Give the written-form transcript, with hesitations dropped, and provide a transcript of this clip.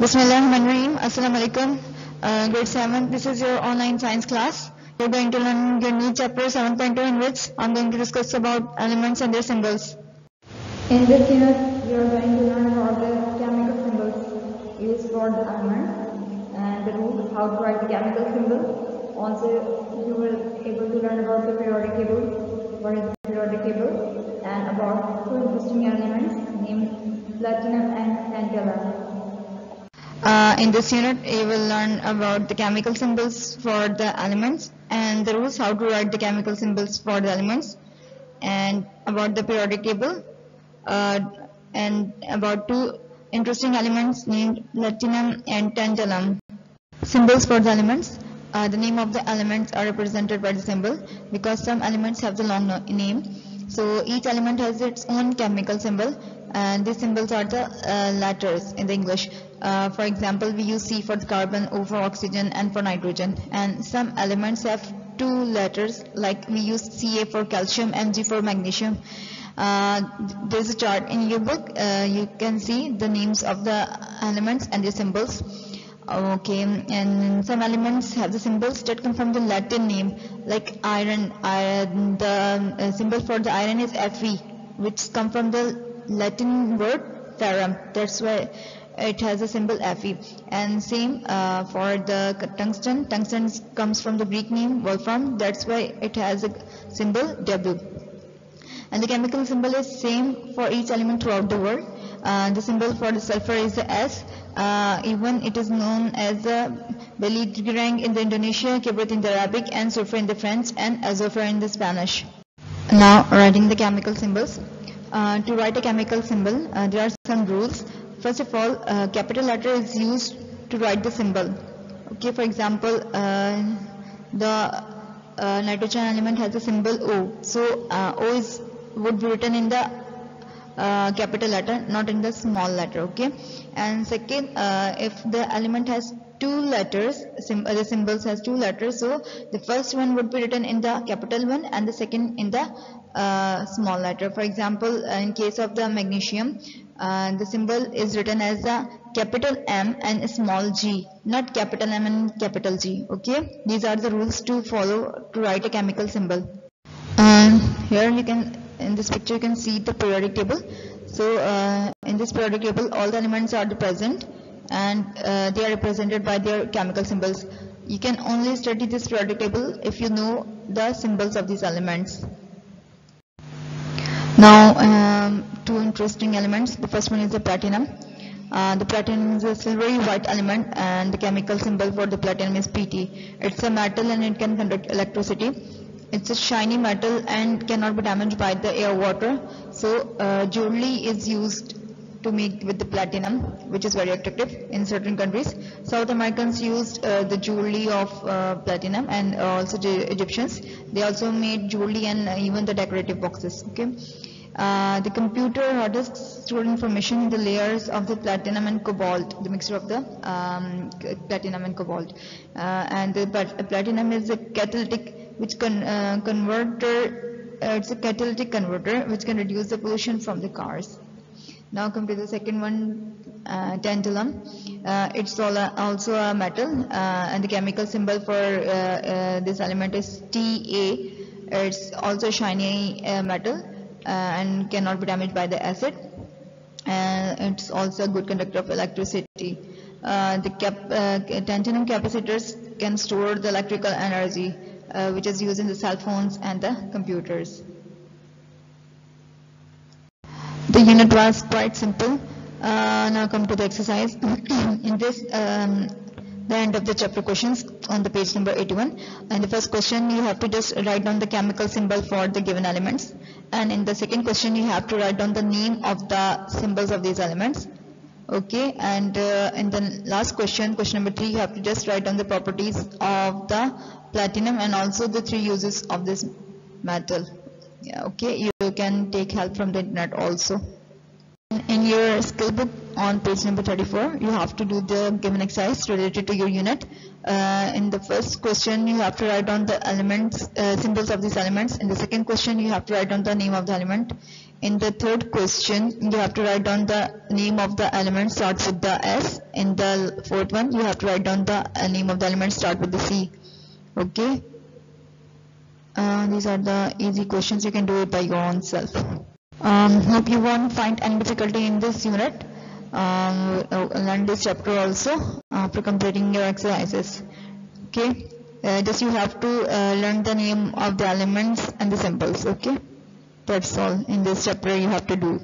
Bismillahirrahmanirrahim. Assalamu alaikum. Grade 7. This is your online science class. You're going to learn your new chapter 7.2 in which I'm going to discuss about elements and their symbols. In this unit, you are going to learn about the chemical symbols used for the element and the rules how to write the chemical symbol. Also, you will able to learn about the periodic table, what is the periodic table, and about two interesting elements named platinum and tantalum. In this unit, you will learn about the chemical symbols for the elements and the rules how to write the chemical symbols for the elements, and about the periodic table, and about two interesting elements named platinum and tantalum. Symbols for the elements. The name of the elements are represented by the symbol because some elements have the long name. So each element has its own chemical symbol, and these symbols are the letters in the English. For example, we use C for the carbon, O for oxygen, and for nitrogen. And some elements have two letters, like we use Ca for calcium, Mg for magnesium. There's a chart in your book. You can see the names of the elements and their symbols. Okay, and some elements have the symbols that come from the Latin name, like iron. The symbol for the iron is Fe, which come from the Latin word ferrum. That's why it has a symbol Fe. And same for the tungsten. Tungsten comes from the Greek name wolfram. That's why it has a symbol W. And the chemical symbol is same for each element throughout the world. The symbol for the sulfur is the S. Even it is known as Beligrang in the Indonesia, Kibrit in the Arabic, and sulfur in the French, and azufre in the Spanish. Now, writing the chemical symbols. To write a chemical symbol, there are some rules. First of all, capital letter is used to write the symbol. Okay, for example, the nitrogen element has the symbol O. So O would be written in the capital letter, not in the small letter. Okay. And second, if the element has two letters, the symbols has two letters, so the first one would be written in the capital one and the second in the small letter. For example, in case of the magnesium, the symbol is written as a capital M and a small g, not capital M and capital G. Okay, these are the rules to follow to write a chemical symbol. Here you can, in this picture, you can see the periodic table. So in this periodic table, all the elements are present, and they are represented by their chemical symbols. You can only study this periodic table if you know the symbols of these elements. Now, two interesting elements. The first one is the platinum. The platinum is a silvery white element, and the chemical symbol for the platinum is Pt. It's a metal and it can conduct electricity. It's a shiny metal and cannot be damaged by the air, water. So jewelry is used to make with the platinum, which is very attractive in certain countries. South Americans used the jewelry of platinum, and also the Egyptians. They also made jewelry and even the decorative boxes. Okay. The computer hard disk store information in the layers of the platinum and cobalt, the mixture of the platinum and cobalt. And the platinum is a catalytic which it's a catalytic converter which can reduce the pollution from the cars. Now come to the second one, tantalum. It's also a metal, and the chemical symbol for this element is Ta. It's also a shiny metal and cannot be damaged by the acid. And it's also a good conductor of electricity. The tantalum capacitors can store the electrical energy, which is used in the cell phones and the computers. The unit was quite simple. Now come to the exercise. In this, the end of the chapter questions on the page number 81. And the first question, you have to just write down the chemical symbol for the given elements. And in the second question, you have to write down the name of the symbols of these elements. Okay, and in the last question, question number 3, you have to just write down the properties of the platinum and also the 3 uses of this metal. Yeah, okay, you can take help from the internet also. In your skill book, on page number 34. You have to do the given exercise related to your unit. In the first question, you have to write down the elements, symbols of these elements. In the second question, you have to write down the name of the element. In the third question, you have to write down the name of the element starts with the S. In the fourth one, you have to write down the name of the element start with the C. Okay. These are the easy questions. You can do it by your own self. Hope you won't find any difficulty in this unit. Learn this chapter also after completing your exercises. Okay. Just you have to learn the name of the elements and the symbols. Okay. That's all in this chapter you have to do.